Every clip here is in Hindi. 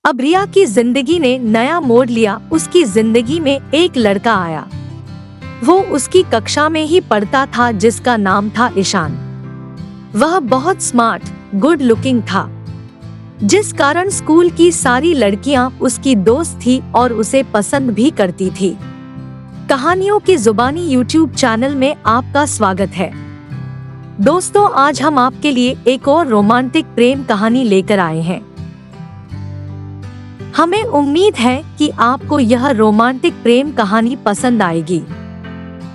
अब रिया की जिंदगी ने नया मोड़ लिया। उसकी जिंदगी में एक लड़का आया। वो उसकी कक्षा में ही पढ़ता था, जिसका नाम था ईशान। वह बहुत स्मार्ट, गुड लुकिंग था, जिस कारण स्कूल की सारी लड़कियां उसकी दोस्त थी और उसे पसंद भी करती थी। कहानियों की जुबानी यूट्यूब चैनल में आपका स्वागत है। दोस्तों, आज हम आपके लिए एक और रोमांटिक प्रेम कहानी लेकर आए हैं। हमें उम्मीद है कि आपको यह रोमांटिक प्रेम कहानी पसंद आएगी।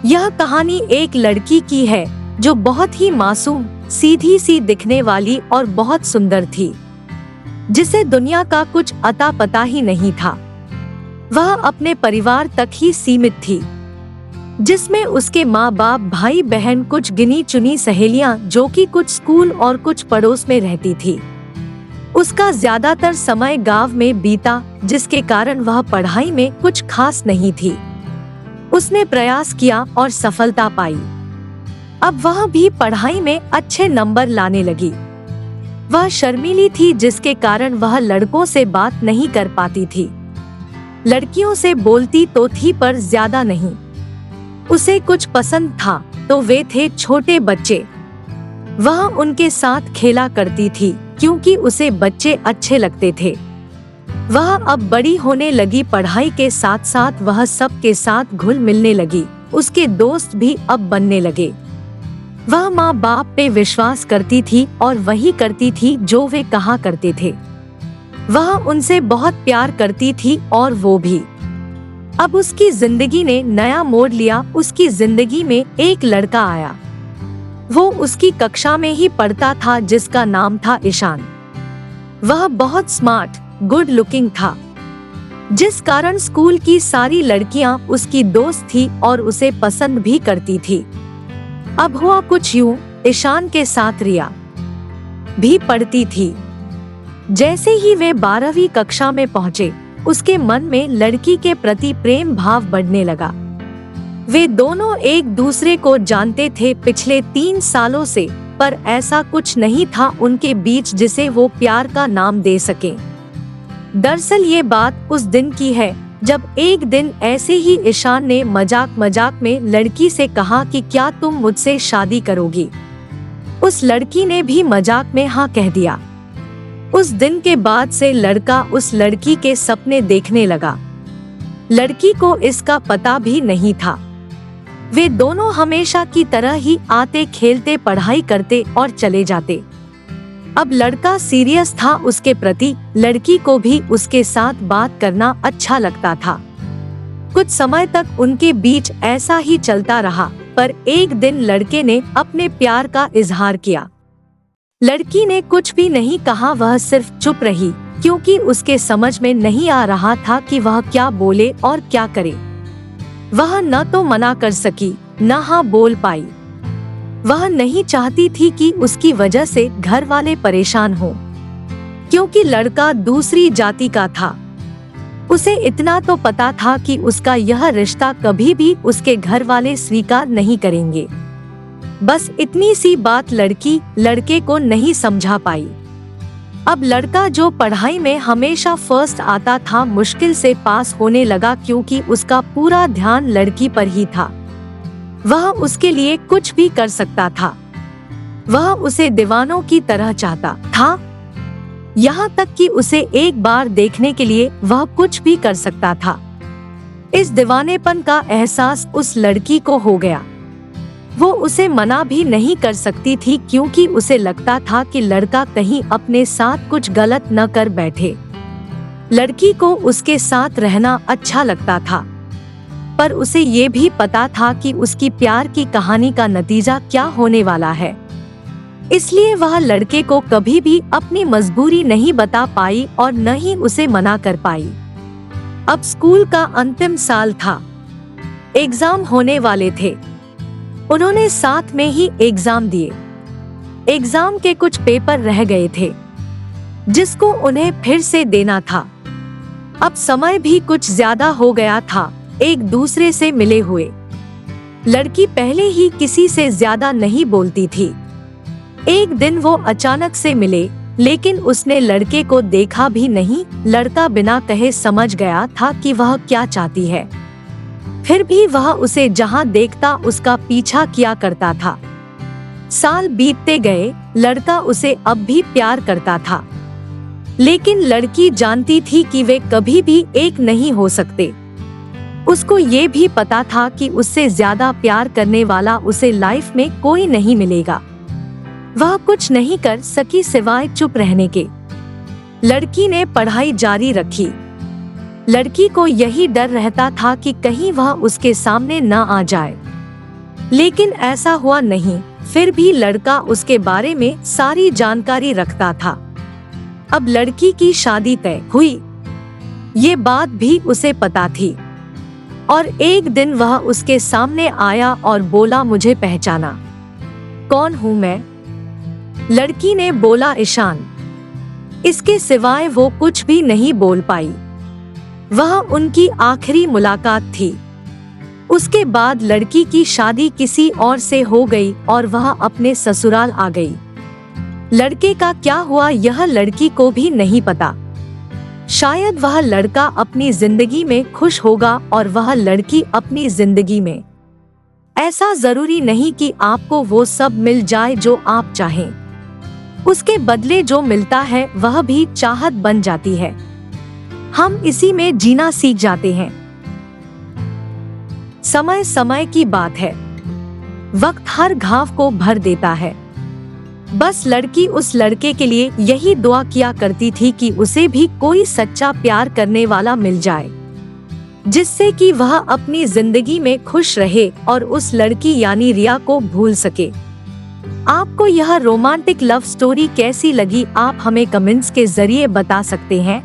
यह कहानी एक लड़की की है जो बहुत ही मासूम, सीधी सी दिखने वाली और बहुत सुंदर थी, जिसे दुनिया का कुछ अता पता ही नहीं था। वह अपने परिवार तक ही सीमित थी, जिसमें उसके माँ बाप, भाई बहन, कुछ गिनी चुनी सहेलियां जो कि कुछ स्कूल और कुछ पड़ोस में रहती थी। उसका ज्यादातर समय गांव में बीता, जिसके कारण वह पढ़ाई में कुछ खास नहीं थी। उसने प्रयास किया और सफलता पाई। अब वह भी पढ़ाई में अच्छे नंबर लाने लगी। वह शर्मीली थी, जिसके कारण वह लड़कों से बात नहीं कर पाती थी। लड़कियों से बोलती तो थी पर ज्यादा नहीं। उसे कुछ पसंद था तो वे थे छोटे बच्चे। वह उनके साथ खेला करती थी क्योंकि उसे बच्चे अच्छे लगते थे। वह अब बड़ी होने लगी। पढ़ाई के साथ साथ वह सबके साथ घुल मिलने लगी। उसके दोस्त भी अब बनने लगे। वह माँ बाप पे विश्वास करती थी और वही करती थी जो वे कहा करते थे। वह उनसे बहुत प्यार करती थी और वो भी। अब उसकी जिंदगी ने नया मोड़ लिया। उसकी जिंदगी में एक लड़का आया। वो उसकी कक्षा में ही पढ़ता था, जिसका नाम था ईशान। वह बहुत स्मार्ट, गुड लुकिंग था, जिस कारण स्कूल की सारी लड़कियां उसकी दोस्त थी और उसे पसंद भी करती थी। अब हुआ कुछ यूं, ईशान के साथ रिया भी पढ़ती थी। जैसे ही वे 12वीं कक्षा में पहुँचे, उसके मन में लड़की के प्रति प्रेम भाव बढ़ने लगा। वे दोनों एक दूसरे को जानते थे पिछले 3 सालों से, पर ऐसा कुछ नहीं था उनके बीच जिसे वो प्यार का नाम दे सके। दरअसल ये बात उस दिन की है जब एक दिन ऐसे ही ईशान ने मजाक मजाक में लड़की से कहा कि क्या तुम मुझसे शादी करोगी। उस लड़की ने भी मजाक में हाँ कह दिया। उस दिन के बाद से लड़का उस लड़की के सपने देखने लगा। लड़की को इसका पता भी नहीं था। वे दोनों हमेशा की तरह ही आते, खेलते, पढ़ाई करते और चले जाते। अब लड़का सीरियस था उसके प्रति। लड़की को भी उसके साथ बात करना अच्छा लगता था। कुछ समय तक उनके बीच ऐसा ही चलता रहा, पर एक दिन लड़के ने अपने प्यार का इजहार किया। लड़की ने कुछ भी नहीं कहा, वह सिर्फ चुप रही, क्योंकि उसके समझ में नहीं आ रहा था कि वह क्या बोले और क्या करे। वह न तो मना कर सकी, न हाँ बोल पाई। वह नहीं चाहती थी कि उसकी वजह से घर वाले परेशान हो, क्योंकि लड़का दूसरी जाति का था। उसे इतना तो पता था कि उसका यह रिश्ता कभी भी उसके घर वाले स्वीकार नहीं करेंगे। बस इतनी सी बात लड़की लड़के को नहीं समझा पाई। अब लड़का जो पढ़ाई में हमेशा फर्स्ट आता था, मुश्किल से पास होने लगा, क्योंकि उसका पूरा ध्यान लड़की पर ही था। वह उसके लिए कुछ भी कर सकता था। वह उसे दीवानों की तरह चाहता था, यहाँ तक कि उसे एक बार देखने के लिए वह कुछ भी कर सकता था। इस दीवानेपन का एहसास उस लड़की को हो गया। वो उसे मना भी नहीं कर सकती थी, क्योंकि उसे लगता था कि लड़का कहीं अपने साथ कुछ गलत न कर बैठे। लड़की को उसके साथ रहना अच्छा लगता था, पर उसे ये भी पता था कि उसकी प्यार की कहानी का नतीजा क्या होने वाला है। इसलिए वह लड़के को कभी भी अपनी मजबूरी नहीं बता पाई और न ही उसे मना कर पाई। अब स्कूल का अंतिम साल था। एग्जाम होने वाले थे। उन्होंने साथ में ही एग्जाम दिए। एग्जाम के कुछ पेपर रह गए थे, जिसको उन्हें फिर से देना था। अब समय भी कुछ ज्यादा हो गया था एक दूसरे से मिले हुए। लड़की पहले ही किसी से ज्यादा नहीं बोलती थी। एक दिन वो अचानक से मिले। लेकिन उसने लड़के को देखा भी नहीं। लड़का बिना कहे समझ गया था कि वह क्या चाहती है। फिर भी वह उसे जहां देखता उसका पीछा किया करता था। साल बीतते गए, लड़का उसे अब भी प्यार करता था, लेकिन लड़की जानती थी कि वे कभी भी एक नहीं हो सकते। उसको ये भी पता था कि उससे ज्यादा प्यार करने वाला उसे लाइफ में कोई नहीं मिलेगा। वह कुछ नहीं कर सकी सिवाय चुप रहने के। लड़की ने पढ़ाई जारी रखी। लड़की को यही डर रहता था कि कहीं वह उसके सामने न आ जाए, लेकिन ऐसा हुआ नहीं। फिर भी लड़का उसके बारे में सारी जानकारी रखता था। अब लड़की की शादी तय हुई, ये बात भी उसे पता थी। और एक दिन वह उसके सामने आया और बोला, मुझे पहचाना? कौन हूँ मैं? लड़की ने बोला, ईशान। इसके सिवाय वो कुछ भी नहीं बोल पाई। वह उनकी आखिरी मुलाकात थी। उसके बाद लड़की की शादी किसी और से हो गई और वह अपने ससुराल आ गई। लड़के का क्या हुआ यह लड़की को भी नहीं पता। शायद वह लड़का अपनी जिंदगी में खुश होगा और वह लड़की अपनी जिंदगी में। ऐसा जरूरी नहीं कि आपको वो सब मिल जाए जो आप चाहें। उसके बदले जो मिलता है वह भी चाहत बन जाती है। हम इसी में जीना सीख जाते हैं। समय समय की बात है, वक्त हर घाव को भर देता है। बस लड़की उस लड़के के लिए यही दुआ किया करती थी कि उसे भी कोई सच्चा प्यार करने वाला मिल जाए, जिससे कि वह अपनी जिंदगी में खुश रहे और उस लड़की यानी रिया को भूल सके। आपको यह रोमांटिक लव स्टोरी कैसी लगी आप हमें कमेंट्स के जरिए बता सकते हैं।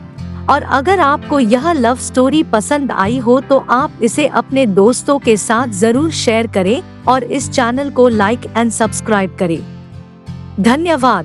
और अगर आपको यह लव स्टोरी पसंद आई हो तो आप इसे अपने दोस्तों के साथ जरूर शेयर करें और इस चैनल को लाइक एंड सब्सक्राइब करें। धन्यवाद।